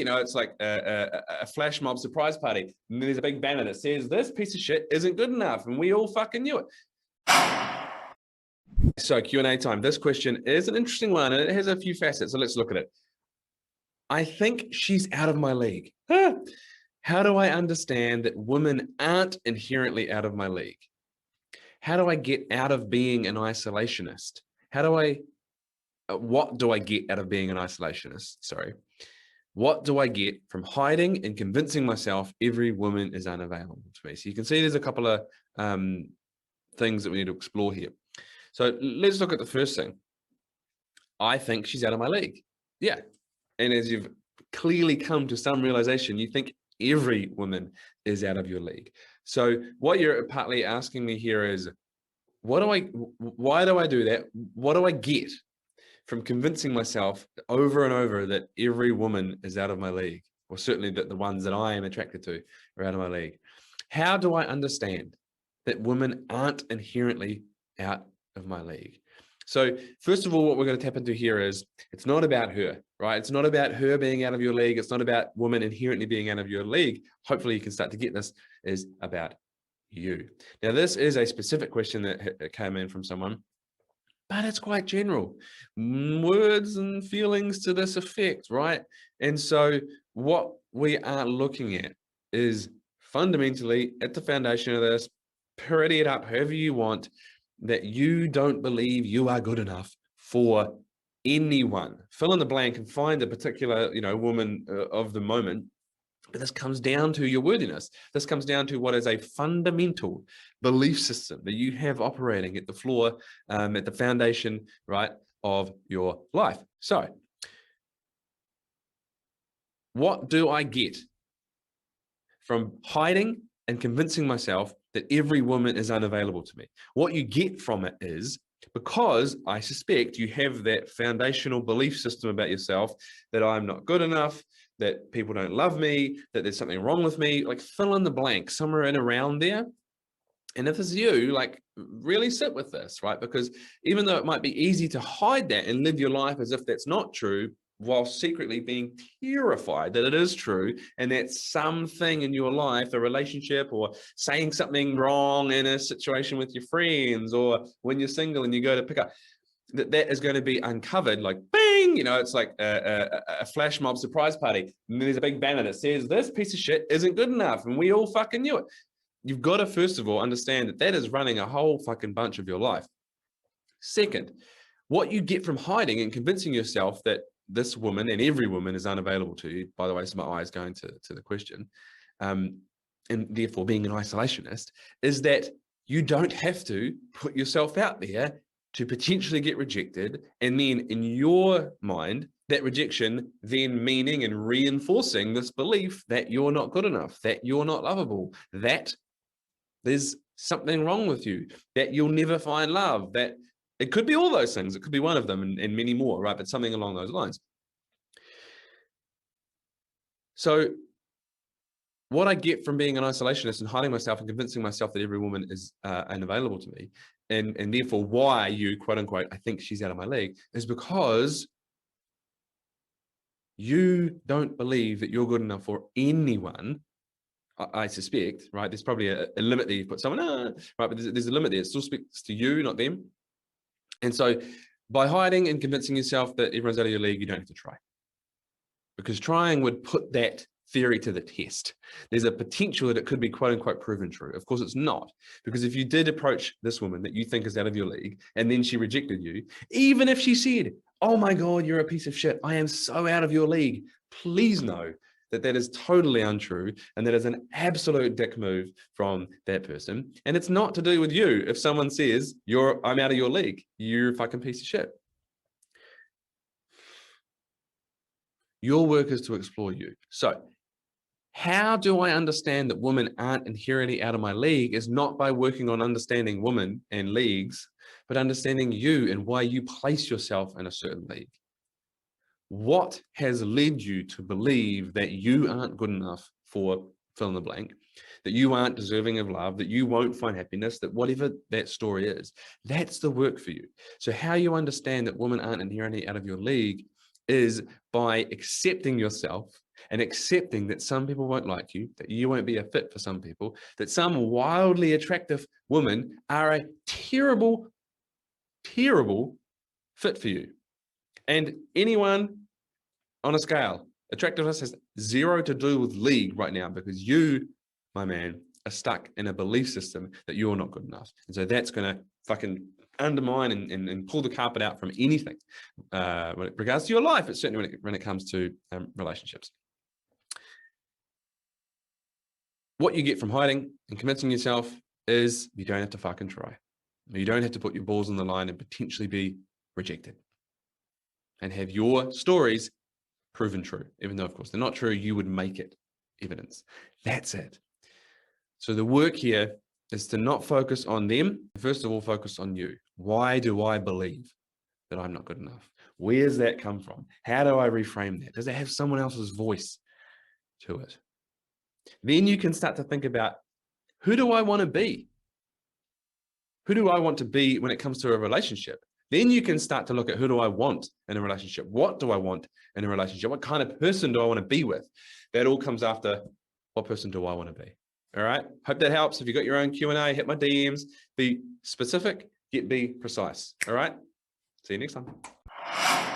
bing, it's like a flash mob surprise party. And there's a big banner that says, this piece of shit isn't good enough. And we all fucking knew it. So Q&A time. This question is an interesting one and it has a few facets. So let's look at it. I think she's out of my league. How do I understand that women aren't inherently out of my league? How do I get out of being an isolationist? What do I get out of being an isolationist? Sorry. What do I get from hiding and convincing myself every woman is unavailable to me? So you can see there's a couple of things that we need to explore here. So let's look at the first thing. I think she's out of my league. Yeah. And as you've clearly come to some realization, you think every woman is out of your league. So what you're partly asking me here is, why do I do that? What do I get from convincing myself over and over that every woman is out of my league, or certainly that the ones that I am attracted to are out of my league? How do I understand that women aren't inherently out of my league? So first of all, what we're going to tap into here is, it's not about her, right? It's not about her being out of your league. It's not about women inherently being out of your league. Hopefully you can start to get this is about you. Now, this is a specific question that came in from someone, but it's quite general. Words and feelings to this effect, right? And so what we are looking at is fundamentally at the foundation of this, parody it up however you want, that you don't believe you are good enough for anyone. Fill in the blank and find a particular, woman of the moment. But this comes down to your worthiness. This comes down to what is a fundamental belief system that you have operating at the floor, at the foundation, right, of your life. So what do I get from hiding and convincing myself that every woman is unavailable to me? What you get from it is, because I suspect you have that foundational belief system about yourself, that I'm not good enough, that people don't love me, that there's something wrong with me, like fill in the blank somewhere in around there. And if it's you, like really sit with this, right? Because even though it might be easy to hide that and live your life as if that's not true, while secretly being terrified that it is true, and that something in your life, a relationship, or saying something wrong in a situation with your friends, or when you're single and you go to pick up, that is going to be uncovered, like bing, it's like a flash mob surprise party. And there's a big banner that says, this piece of shit isn't good enough. And we all fucking knew it. You've got to, first of all, understand that is running a whole fucking bunch of your life. Second, what you get from hiding and convincing yourself that this woman and every woman is unavailable to you, by the way, so my eyes going to the question, and therefore being an isolationist, is that you don't have to put yourself out there to potentially get rejected. And then in your mind, that rejection then meaning and reinforcing this belief that you're not good enough, that you're not lovable, that there's something wrong with you, that you'll never find love, that it could be all those things. It could be one of them and many more, right? But something along those lines. So what I get from being an isolationist and hiding myself and convincing myself that every woman is unavailable to me, and therefore why you, quote unquote, I think she's out of my league, is because you don't believe that you're good enough for anyone. I suspect, right? There's probably a limit there. You've put someone, right? But there's a limit there. It still speaks to you, not them. And so by hiding and convincing yourself that everyone's out of your league, you don't have to try. Because trying would put that theory to the test. There's a potential that it could be, quote unquote, proven true. Of course, it's not. Because if you did approach this woman that you think is out of your league, and then she rejected you, even if she said, oh my God, you're a piece of shit, I am so out of your league, please know that is totally untrue, and that is an absolute dick move from that person. And it's not to do with you. If someone says, I'm out of your league, you're a fucking piece of shit. Your work is to explore you. So how do I understand that women aren't inherently out of my league is not by working on understanding women and leagues, but understanding you and why you place yourself in a certain league. What has led you to believe that you aren't good enough for fill in the blank, that you aren't deserving of love, that you won't find happiness, that whatever that story is, that's the work for you. So how you understand that women aren't inherently out of your league is by accepting yourself and accepting that some people won't like you, that you won't be a fit for some people, that some wildly attractive women are a terrible, terrible fit for you. And anyone on a scale, attractiveness has zero to do with league right now, because you, my man, are stuck in a belief system that you're not good enough. And so that's going to fucking undermine and pull the carpet out from anything when it regards to your life. It's certainly when it comes to relationships. What you get from hiding and convincing yourself is you don't have to fucking try. You don't have to put your balls on the line and potentially be rejected and have your stories proven true. Even though, of course, they're not true, you would make it evidence. That's it. So the work here is to not focus on them. First of all, focus on you. Why do I believe that I'm not good enough? Where's that come from? How do I reframe that? Does it have someone else's voice to it? Then you can start to think about, who do I want to be? Who do I want to be when it comes to a relationship? Then you can start to look at, who do I want in a relationship? What do I want in a relationship? What kind of person do I want to be with? That all comes after, what person do I want to be? All right. Hope that helps. If you've got your own Q&A, hit my DMs. Be specific, yet be precise. All right. See you next time.